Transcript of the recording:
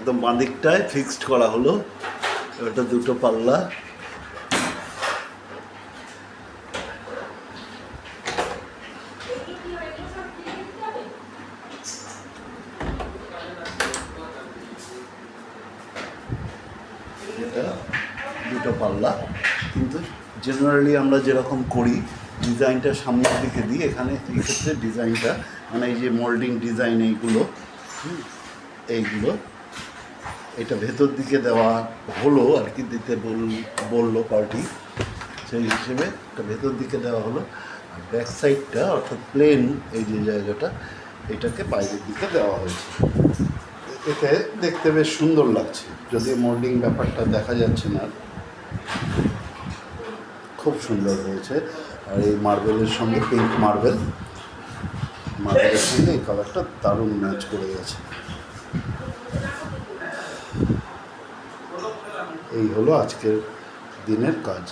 একদম বাঁদিকটায় ফিক্সড করা হলো। এটা দুটো পাল্লা, এটা দুটো পাল্লা। কিন্তু জেনারেলি আমরা যেরকম করি ডিজাইনটা সামনের দিকে দিই, এখানে এই ক্ষেত্রে ডিজাইনটা মানে এই যে মোল্ডিং ডিজাইন এইগুলো এটা ভেতর দিকে দেওয়া হলো আর কি, দিতে বললো পার্টি, সেই হিসেবে এটা ভেতর দিকে দেওয়া হলো। আর ব্যাক সাইডটা অর্থাৎ প্লেন এই যে জায়গাটা এটাকে বাইরের দিকে দেওয়া হয়েছে। এতে দেখতে বেশ সুন্দর লাগছে, যদিও মোল্ডিং ব্যাপারটা দেখা যাচ্ছে না, খুব সুন্দর হয়েছে। আর এই মার্বেলের সঙ্গে পিঙ্ক মার্বেলের সঙ্গে এই কালারটা দারুণ ম্যাচ করে গেছে। এই হলো আজকের দিনের কাজ।